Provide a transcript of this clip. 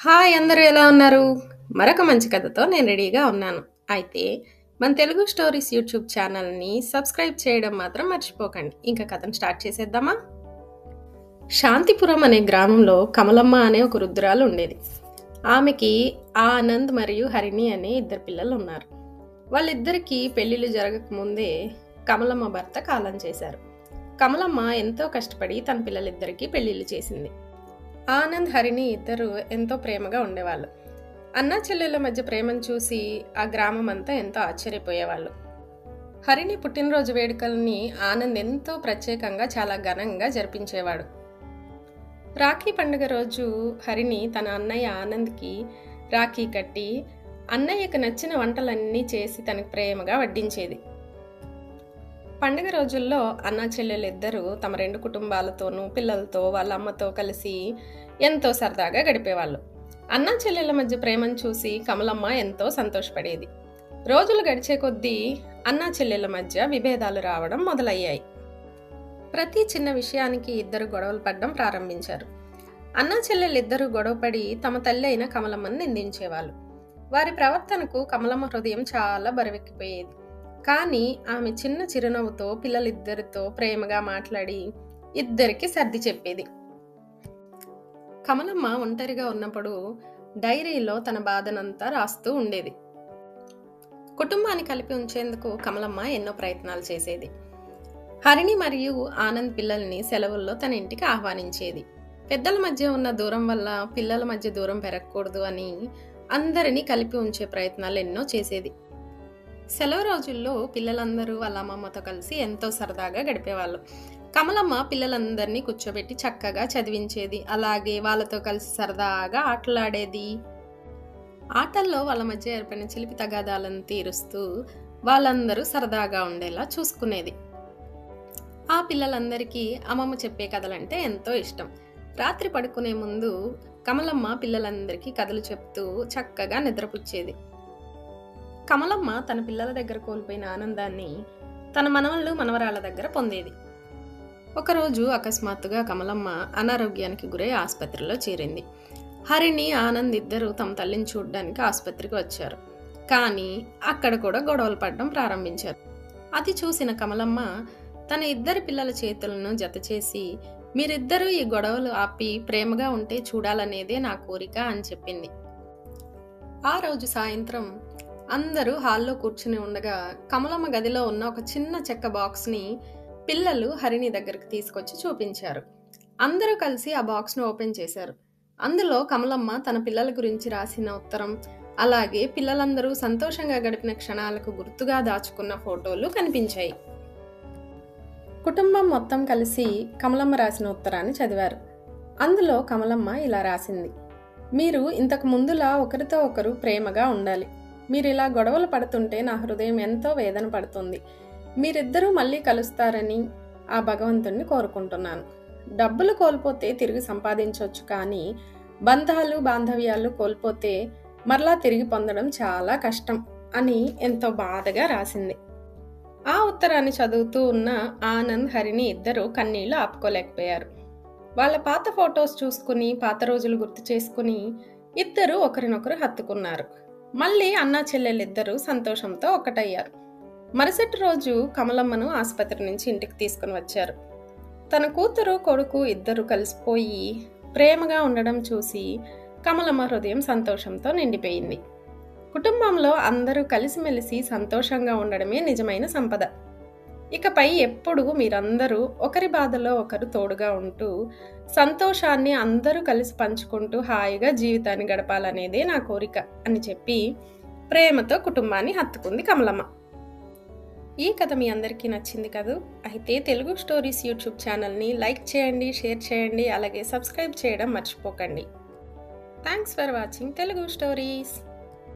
Hi అందరూ ఎలా ఉన్నారు? మరొక మంచి కథతో నేను రెడీగా ఉన్నాను. అయితే మన తెలుగు స్టోరీస్ యూట్యూబ్ ఛానల్‌ని సబ్స్క్రైబ్ చేయడం మాత్రం మర్చిపోకండి. ఇంక కథను స్టార్ట్ చేసేద్దామా? శాంతిపురం అనే గ్రామంలో కమలమ్మ అనే ఒక వృద్ధురాలు ఉండేది. ఆమెకి ఆనంద్ మరియు హరిణి అనే ఇద్దరు పిల్లలు ఉన్నారు. వాళ్ళిద్దరికీ పెళ్లిళ్ళు జరగకముందే కమలమ్మ భర్త కాలం చేశారు. కమలమ్మ ఎంతో కష్టపడి తన పిల్లలిద్దరికీ పెళ్లిళ్ళు చేసింది. ఆనంద్ హరిణి ఇద్దరు ఎంతో ప్రేమగా ఉండేవాళ్ళు. అన్నా చెల్లెళ్ళ మధ్య ప్రేమను చూసి ఆ గ్రామం అంతా ఎంతో ఆశ్చర్యపోయేవాళ్ళు. హరిణి పుట్టినరోజు వేడుకల్ని ఆనంద్ ఎంతో ప్రత్యేకంగా చాలా ఘనంగా జరిపించేవాడు. రాఖీ పండుగ రోజు హరిణి తన అన్నయ్య ఆనంద్కి రాఖీ కట్టి అన్నయ్యకు నచ్చిన వంటలన్నీ చేసి తనకు ప్రేమగా వడ్డించేది. పండుగ రోజుల్లో అన్నా చెల్లెలిద్దరూ తమ రెండు కుటుంబాలతోనూ పిల్లలతో వాళ్ళ అమ్మతో కలిసి ఎంతో సరదాగా గడిపేవాళ్ళు. అన్నా చెల్లెళ్ళ మధ్య ప్రేమను చూసి కమలమ్మ ఎంతో సంతోషపడేది. రోజులు గడిచే కొద్దీ అన్నా చెల్లెళ్ళ మధ్య విభేదాలు రావడం మొదలయ్యాయి. ప్రతి చిన్న విషయానికి ఇద్దరు గొడవలు పడడం ప్రారంభించారు. అన్నా చెల్లెలిద్దరూ గొడవపడి తమ తల్లి అయిన కమలమ్మను నిందించేవాళ్ళు. వారి ప్రవర్తనకు కమలమ్మ హృదయం చాలా బరువెక్కిపోయేది. కానీ ఆమె చిన్న చిరునవ్వుతో పిల్లలిద్దరితో ప్రేమగా మాట్లాడి ఇద్దరికి సర్ది చెప్పేది. కమలమ్మ ఒంటరిగా ఉన్నప్పుడు డైరీలో తన బాధనంతా రాస్తూ ఉండేది. కుటుంబాన్ని కలిపి ఉంచేందుకు కమలమ్మ ఎన్నో ప్రయత్నాలు చేసేది. హరిణి మరియు ఆనంద్ పిల్లల్ని సెలవుల్లో తన ఇంటికి ఆహ్వానించేది. పెద్దల మధ్య ఉన్న దూరం వల్ల పిల్లల మధ్య దూరం పెరగకూడదు అని అందరినీ కలిపి ఉంచే ప్రయత్నాలు ఎన్నో చేసేది. సెలవు రోజుల్లో పిల్లలందరూ వాళ్ళ అమ్మమ్మతో కలిసి ఎంతో సరదాగా గడిపేవాళ్ళు. కమలమ్మ పిల్లలందరినీ కూర్చోబెట్టి చక్కగా చదివించేది. అలాగే వాళ్ళతో కలిసి సరదాగా ఆటలాడేది. ఆటల్లో వాళ్ళ మధ్య ఏర్పడిన చిలిపి తగాదాలను తీరుస్తూ వాళ్ళందరూ సరదాగా ఉండేలా చూసుకునేది. ఆ పిల్లలందరికీ అమ్మమ్మ చెప్పే కథలంటే ఎంతో ఇష్టం. రాత్రి పడుకునే ముందు కమలమ్మ పిల్లలందరికీ కథలు చెప్తూ చక్కగా నిద్రపుచ్చేది. కమలమ్మ తన పిల్లల దగ్గర కోల్పోయిన ఆనందాన్ని తన మనవళ్ళు మనవరాళ్ళ దగ్గర పొందేది. ఒకరోజు అకస్మాత్తుగా కమలమ్మ అనారోగ్యానికి గురై ఆసుపత్రిలో చేరింది. హరిణి ఆనంద్ ఇద్దరు తమ తల్లిని చూడ్డానికి ఆసుపత్రికి వచ్చారు. కానీ అక్కడ కూడా గొడవలు పడడం ప్రారంభించారు. అది చూసిన కమలమ్మ తన ఇద్దరు పిల్లల చేతులను జతచేసి, మీరిద్దరూ ఈ గొడవలు ఆపి ప్రేమగా ఉంటే చూడాలనేదే నా కోరిక అని చెప్పింది. ఆ రోజు సాయంత్రం అందరూ హాల్లో కూర్చుని ఉండగా కమలమ్మ గదిలో ఉన్న ఒక చిన్న చెక్క బాక్స్ని పిల్లలు హరిణి దగ్గరకు తీసుకొచ్చి చూపించారు. అందరూ కలిసి ఆ బాక్స్ను ఓపెన్ చేశారు. అందులో కమలమ్మ తన పిల్లల గురించి రాసిన ఉత్తరం, అలాగే పిల్లలందరూ సంతోషంగా గడిపిన క్షణాలకు గుర్తుగా దాచుకున్న ఫోటోలు కనిపించాయి. కుటుంబం మొత్తం కలిసి కమలమ్మ రాసిన ఉత్తరాన్ని చదివారు. అందులో కమలమ్మ ఇలా రాసింది: మీరు ఇంతకు ముందులా ఒకరితో ఒకరు ప్రేమగా ఉండాలి. మీరు ఇలా గొడవలు పడుతుంటే నా హృదయం ఎంతో వేదన పడుతుంది. మీరిద్దరూ మళ్ళీ కలుస్తారని ఆ భగవంతుణ్ణి కోరుకుంటున్నాను. డబ్బులు కోల్పోతే తిరిగి సంపాదించవచ్చు, కానీ బంధాలు బాంధవ్యాలు కోల్పోతే మరలా తిరిగి పొందడం చాలా కష్టం అని ఎంతో బాధగా రాసింది. ఆ ఉత్తరాన్ని చదువుతూ ఉన్న ఆనంద్ హరిణి ఇద్దరూ కన్నీళ్లు ఆపుకోలేకపోయారు. వాళ్ళ పాత ఫొటోస్ చూసుకుని పాత రోజులు గుర్తు చేసుకుని ఇద్దరూ ఒకరినొకరు హత్తుకున్నారు. మళ్ళీ అన్నా చెల్లెలిద్దరూ సంతోషంతో ఒక్కటయ్యారు. మరుసటి రోజు కమలమ్మను ఆసుపత్రి నుంచి ఇంటికి తీసుకుని వచ్చారు. తన కూతురు కొడుకు ఇద్దరు కలిసిపోయి ప్రేమగా ఉండడం చూసి కమలమ్మ హృదయం సంతోషంతో నిండిపోయింది. కుటుంబంలో అందరూ కలిసిమెలిసి సంతోషంగా ఉండడమే నిజమైన సంపద. ఇకపై ఎప్పుడూ మీరందరూ ఒకరి బాధలో ఒకరు తోడుగా ఉంటూ సంతోషాన్ని అందరూ కలిసి పంచుకుంటూ హాయిగా జీవితాన్ని గడపాలనేదే నా కోరిక అని చెప్పి ప్రేమతో కుటుంబాన్ని హత్తుకుంది కమలమ్మ. ఈ కథ మీ అందరికీ నచ్చింది కదూ? అయితే తెలుగు స్టోరీస్ యూట్యూబ్ ఛానల్ని లైక్ చేయండి, షేర్ చేయండి, అలాగే సబ్స్క్రైబ్ చేయడం మర్చిపోకండి. Thanks for watching Telugu stories.